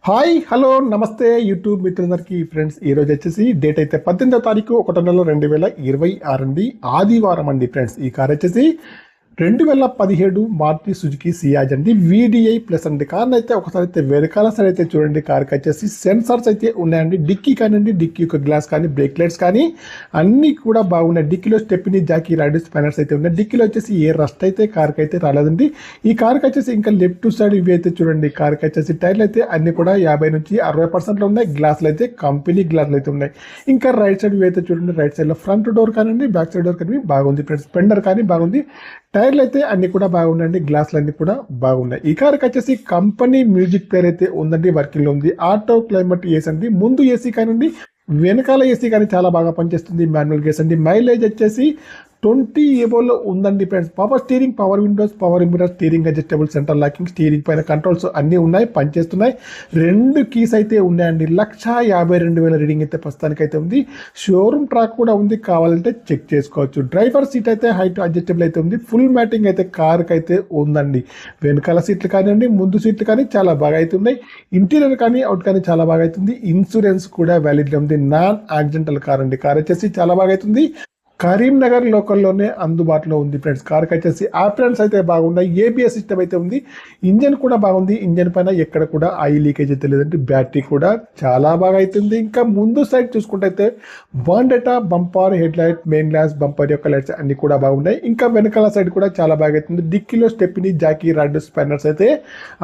Hi hello నమస్తే YouTube మిత్రులందరికీ friends ఈరోజు వచ్చేసి డేట్ అయితే 18వ తారీఖు 1వ నెల 2026 అండి ఆదివారం అండి ఫ్రెండ్స్. ఈ కార్ వచ్చేసి 2017 మారుతి సుజుకి సియాజ్ అండి VDI ప్లస్ అండి. కార్ అయితే ఒకసారి అయితే వెనకాల సైడ్ అయితే చూడండి, కార్కి వచ్చేసి సెన్సార్స్ అయితే ఉన్నాయండి. డిక్కీ కానివ్వండి, డిక్కీ యొక్క గ్లాస్ కానీ, బ్రేక్ లైట్స్ కానీ అన్నీ కూడా బాగున్నాయి. డిక్కీలో స్టెప్ని జాకీ రైడర్ స్పానర్స్ అయితే ఉన్నాయి. డిక్కీలో వచ్చేసి ఏ రస్ట్ అయితే కార్కి అయితే రాలేదండి. ఈ కార్కి వచ్చేసి ఇంకా లెఫ్ట్ సైడ్ ఇవి అయితే చూడండి, కార్కి వచ్చేసి టైర్లు అయితే అన్ని కూడా 50 నుంచి 60% ఉన్నాయి. గ్లాసులు అయితే కంపెనీ గ్లాసులు అయితే ఉన్నాయి. ఇంకా రైట్ సైడ్ ఇవి అయితే చూడండి, రైట్ సైడ్ లో ఫ్రంట్ డోర్ కానివ్వండి, బ్యాక్ సైడ్ డోర్ కానీ బాగుంది ఫ్రెండ్స్. స్పెండర్ కానీ బాగుంది. టైర్లు అయితే అన్ని కూడా బాగున్నాయండి, గ్లాసులు అన్ని కూడా బాగున్నాయి. ఈ కార్కి వచ్చేసి కంపెనీ మ్యూజిక్ ప్లేయర్ అయితే ఉందండి, వర్కింగ్ లో ఉంది. ఆటో క్లైమేట్ ఏసీ అండి, ముందు ఏసీ కానివ్వండి, వెనకాల ఏసీ కానీ చాలా బాగా పనిచేస్తుంది. మాన్యువల్ గేస్ అండి. మైలేజ్ వచ్చేసి 20 ఏబోలో ఉందండి friends. Power steering, power Windows, power mirror, steering adjustable, centre locking, steering పైన కంట్రోల్స్ అన్నీ ఉన్నాయి, పనిచేస్తున్నాయి. 2 కీస్ అయితే ఉన్నాయండి. 1,52,000 రీడింగ్ అయితే ప్రస్తుతానికి అయితే ఉంది. షోరూమ్ ట్రాక్ కూడా ఉంది, కావాలంటే చెక్ చేసుకోవచ్చు. డ్రైవర్ సీట్ అయితే హైట్ అడ్జస్టబుల్ అయితే ఉంది. ఫుల్ మ్యాటింగ్ అయితే కార్కి అయితే ఉందండి. వెనకాల సీట్లు కానివ్వండి, ముందు సీట్లు కానీ చాలా బాగా అయితే ఉన్నాయి. ఇంటీరియర్ కానీ అవుట్ కానీ చాలా బాగా అవుతుంది. ఇన్సూరెన్స్ కూడా వ్యాలిడ్గా ఉంది. నాన్ యాక్సిడెంటల్ కార్ అండి. కార్ వచ్చేసి చాలా బాగా అవుతుంది. కరీంనగర్ లోకల్లోనే అందుబాటులో ఉంది ఫ్రెండ్స్. కార్కి వచ్చేసి ఆప్షన్స్ అయితే బాగున్నాయి. ABS సిస్టమ్ అయితే ఉంది. ఇంజన్ కూడా బాగుంది. ఇంజన్ పైన ఎక్కడ కూడా ఆయిల్ లీకేజ్ అయితే లేదంటే బ్యాటరీ కూడా చాలా బాగా అవుతుంది. ఇంకా ముందు సైడ్ చూసుకుంటే అయితే బాండెటా, bumper, headlight, main glass, bumper యొక్క లైట్స్ అన్ని కూడా బాగున్నాయి. ఇంకా వెనకాల సైడ్ కూడా చాలా బాగా అవుతుంది. డిక్కీలో స్టెప్ని, జాకీ రైడర్ స్పానర్స్ అయితే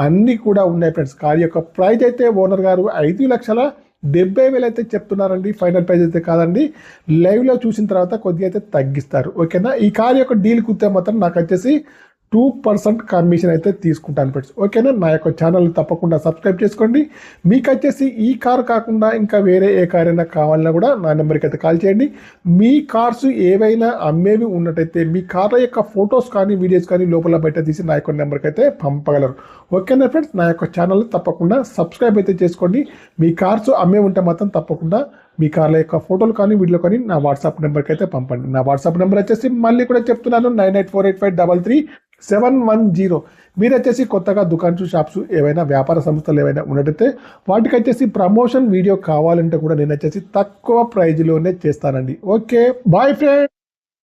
అన్ని కూడా ఉన్నాయి ఫ్రెండ్స్. కార్ యొక్క ప్రైస్ అయితే ఓనర్ గారు 5,70,000 అయితే చెప్తున్నారండి. ఫైనల్ ప్రైస్ అయితే కాదండి. లైవ్లో చూసిన తర్వాత కొద్దిగా అయితే తగ్గిస్తారు, ఓకేనా. ఈ కార్ యొక్క డీల్ కుతే మాత్రం నాకు వచ్చేసి 2% కమిషన్ అయితే తీసుకుంటాను ఫ్రెండ్స్, ఓకేనా. నా యొక్క ఛానల్ తప్పకుండా సబ్స్క్రైబ్ చేసుకోండి. మీకు వచ్చేసి ఈ కార్ కాకుండా ఇంకా వేరే ఏ కార్ అయినా కావాలన్నా కూడా నా నెంబర్కి అయితే కాల్ చేయండి. మీ కార్స్ ఏవైనా అమ్మేవి ఉన్నట్టయితే మీ కార్ల యొక్క ఫొటోస్ కానీ, వీడియోస్ కానీ లోపల బయట తీసి నా యొక్క నెంబర్కి అయితే పంపగలరు, ఓకేనా ఫ్రెండ్స్. నా యొక్క ఛానల్ తప్పకుండా సబ్స్క్రైబ్ అయితే చేసుకోండి. మీ కార్స్ అమ్మే ఉంటే మాత్రం తప్పకుండా మీ కార్ల యొక్క ఫోటోలు కానీ, వీడియో కానీ నా వాట్సాప్ నెంబర్కి అయితే పంపండి. నా వాట్సాప్ నెంబర్ వచ్చేసి మళ్ళీ కూడా చెప్తున్నాను, 9848533710. మీరు వచ్చేసి కొత్తగా దుకాన్స్, షాప్స్ ఏవైనా వ్యాపార సంస్థలు ఏవైనా ఉన్నట్టయితే వాటికి వచ్చేసి ప్రమోషన్ వీడియో కావాలంటే కూడా నేను వచ్చేసి తక్కువ ప్రైజ్లోనే చేస్తానండి. Okay, boy friend.